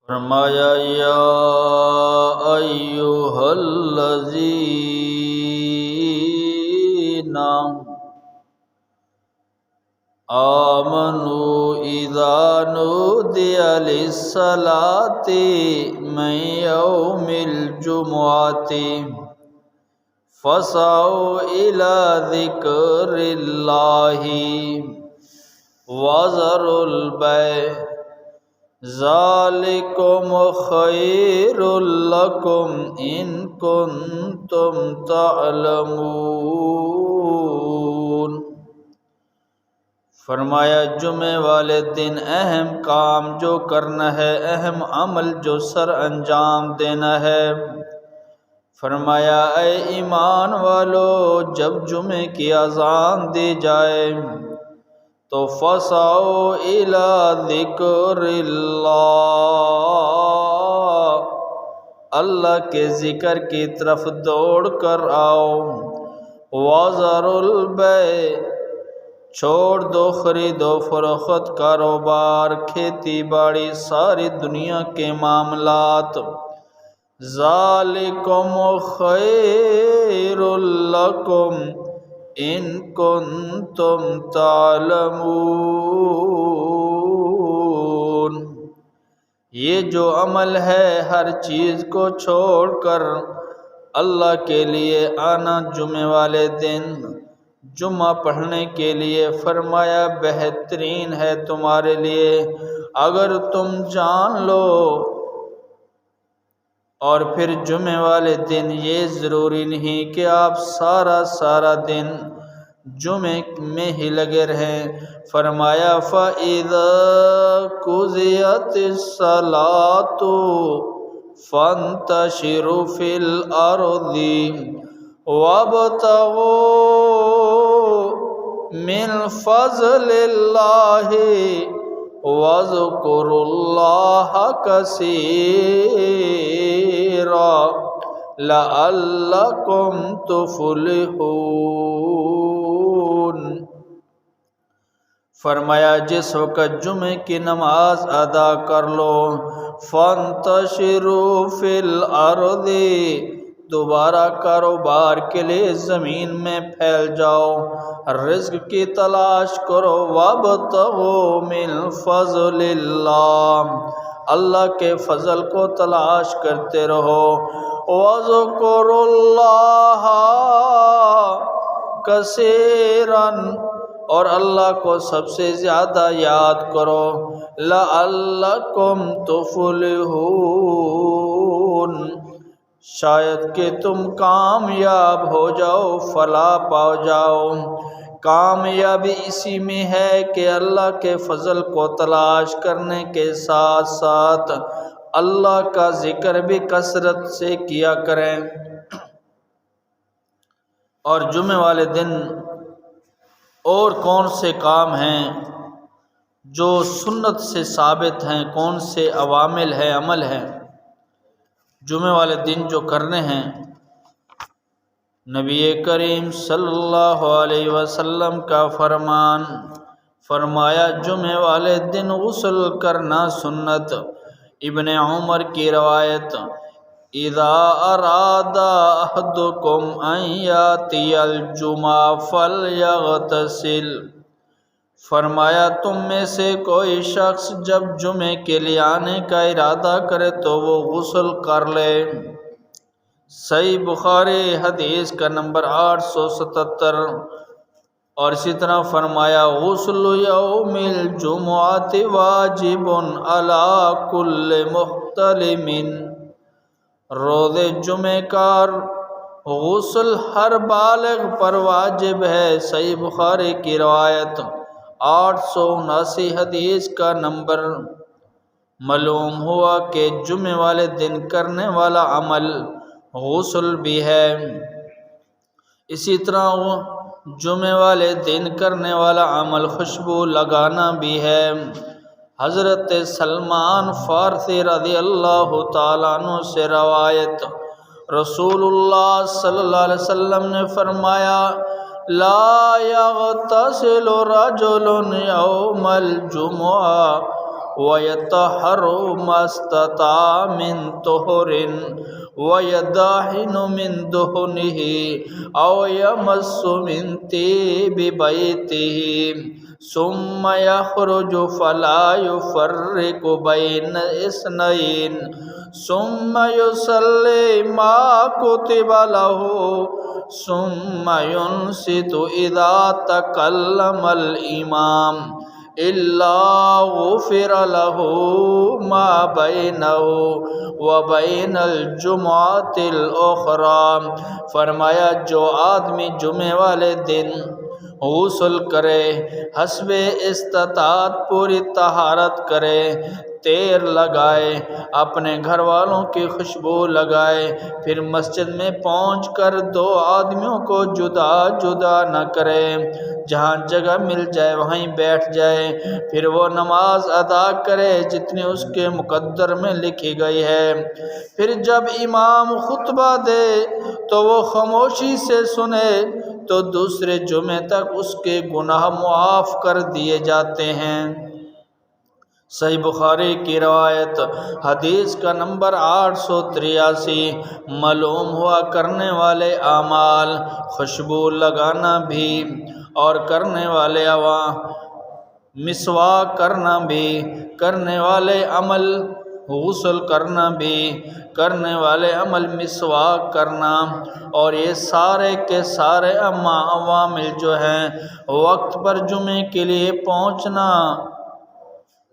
فرمایا یا ایھا الذین آمنوا اذا نودی للصلاۃ من یوم الجمعۃ فاسعوا الی ذکر اللہ وذروا البیع ذالکم خیر لکم ان کنتم تعلمون۔ فرمایا جمعے والے دن اہم کام جو کرنا ہے، اہم عمل جو سر انجام دینا ہے۔ فرمایا اے ایمان والو، جب جمعے کی اذان دی جائے تو فَاسْعَوْا إِلَىٰ ذِكْرِ اللَّهِ، اللہ کے ذکر کی طرف دوڑ کر آؤ۔ وَذَرُوا الْبَيْعَ، چھوڑ دو خرید و فروخت، کاروبار، کھیتی باڑی، ساری دنیا کے معاملات۔ ذَالِكُمْ خَيْرٌ لَكُمْ ان کنتم تعلمون۔ یہ جو عمل ہے، ہر چیز کو چھوڑ کر اللہ کے لیے آنا جمعے والے دن جمعہ پڑھنے کے لیے، فرمایا بہترین ہے تمہارے لیے اگر تم جان لو۔ اور پھر جمعے والے دن یہ ضروری نہیں کہ آپ سارا دن جمعے میں ہی لگے رہیں۔ فرمایا فَإِذَا قُضِيَتِ الصَّلَاةُ فَانتَشِرُوا فِي الْأَرْضِ وَابْتَغُوا مِنْ فَضْلِ اللَّهِ وَاذْكُرُوا اللَّهَ كَثِيرًا لَعَلَّكُمْ تُفْلِحُونَ۔ فرمایا جس وقت جمعے کی نماز ادا کر لو، فَانتَشِرُوا فِي الْأَرْضِ، دوبارہ کاروبار کے لیے زمین میں پھیل جاؤ، رزق کی تلاش کرو۔ وَابْتَغُوا مِنْ فَضْلِ اللَّهِ، اللہ کے فضل کو تلاش کرتے رہو۔ وَاذْكُرُوا اللَّهَ كَثِيرًا، اور اللہ کو سب سے زیادہ یاد کرو۔ لَعَلَّكُمْ تُفْلِحُونَ، شاید کہ تم کامیاب ہو جاؤ، فلاح پا جاؤ۔ کامیابی اسی میں ہے کہ اللہ کے فضل کو تلاش کرنے کے ساتھ ساتھ اللہ کا ذکر بھی کثرت سے کیا کریں۔ اور جمعے والے دن اور کون سے کام ہیں جو سنت سے ثابت ہیں، کون سے عوامل ہیں، عمل ہیں جمعے والے دن جو کرنے ہیں؟ نبی کریم صلی اللہ علیہ وسلم کا فرمان، فرمایا جمعے والے دن غسل کرنا سنت۔ ابن عمر کی روایت، اذا اراد احدکم ان یاتی الجمعہ فلیغتسل، فرمایا تم میں سے کوئی شخص جب جمعے کے لیے آنے کا ارادہ کرے تو وہ غسل کر لے۔ صحیح بخاری حدیث کا نمبر 877۔ اور اسی طرح فرمایا غسل یوم الجمعۃ واجب علی کل محتلم، روز جمعے کا غسل ہر بالغ پر واجب ہے۔ صحیح بخاری کی روایت 879 حدیث کا نمبر۔ معلوم ہوا کہ جمعے والے دن کرنے والا عمل غسل بھی ہے، اسی طرح جمعے والے دن کرنے والا عمل خوشبو لگانا بھی ہے۔ حضرت سلمان فارسی رضی اللہ تعالیٰ عنہ سے روایت، رسول اللہ صلی اللہ علیہ وسلم نے فرمایا لا يغتسل رجل يوم الجمعہ وَيَطَهَّرُ مَا اسْتَطَاعَ مِنْ طُهُرٍ وَيَدَاهِنُ مِنْ دُهُنِهِ أَوْ يَمَسُّ مِنْ طِيبِ بَيْتِهِ ثُمَّ يَخْرُجُ فَلَا يُفَرِّقُ بَيْنَ اثْنَيْنِ ثم يصلي ما كتب له ثم ينصت إذا تكلم الإمام إلا غفر له ما بينه وبين الجمعة الأخرى۔ فرمایا جو آدمی جمعے والے دن غسل کرے، حسب استطاعت پوری طہارت کرے، تیر لگائے، اپنے گھر والوں کی خوشبو لگائے، پھر مسجد میں پہنچ کر دو آدمیوں کو جدا جدا نہ کرے، جہاں جگہ مل جائے وہیں بیٹھ جائے، پھر وہ نماز ادا کرے جتنی اس کے مقدر میں لکھی گئی ہے، پھر جب امام خطبہ دے تو وہ خاموشی سے سنے تو دوسرے جمعے تک اس کے گناہ معاف کر دیے جاتے ہیں۔ صحیح بخاری کی روایت، حدیث کا نمبر 883۔ معلوم ہوا کرنے والے اعمال، خوشبو لگانا بھی اور کرنے والے مسواک کرنا بھی، کرنے والے عمل غسل کرنا بھی، کرنے والے عمل مسواک کرنا، اور یہ سارے کے سارے عوامل جو ہیں، وقت پر جمعے کے لیے پہنچنا،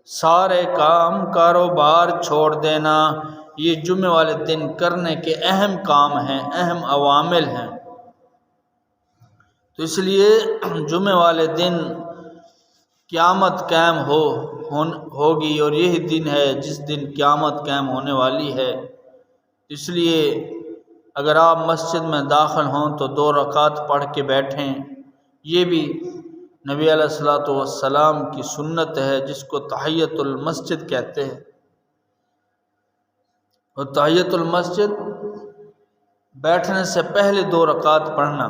سارے کام کاروبار چھوڑ دینا، یہ جمعے والے دن کرنے کے اہم کام ہیں، اہم عوامل ہیں۔ تو اس لیے جمعے والے دن قیامت قائم ہوگی، اور یہی دن ہے جس دن قیامت قائم ہونے والی ہے۔ اس لیے اگر آپ مسجد میں داخل ہوں تو 2 رکعت پڑھ کے بیٹھیں، یہ بھی نبی علیہ الصلوۃ والسلام کی سنت ہے، جس کو تحیۃ المسجد کہتے ہیں۔ اور تحیۃ المسجد بیٹھنے سے پہلے 2 رکعت پڑھنا۔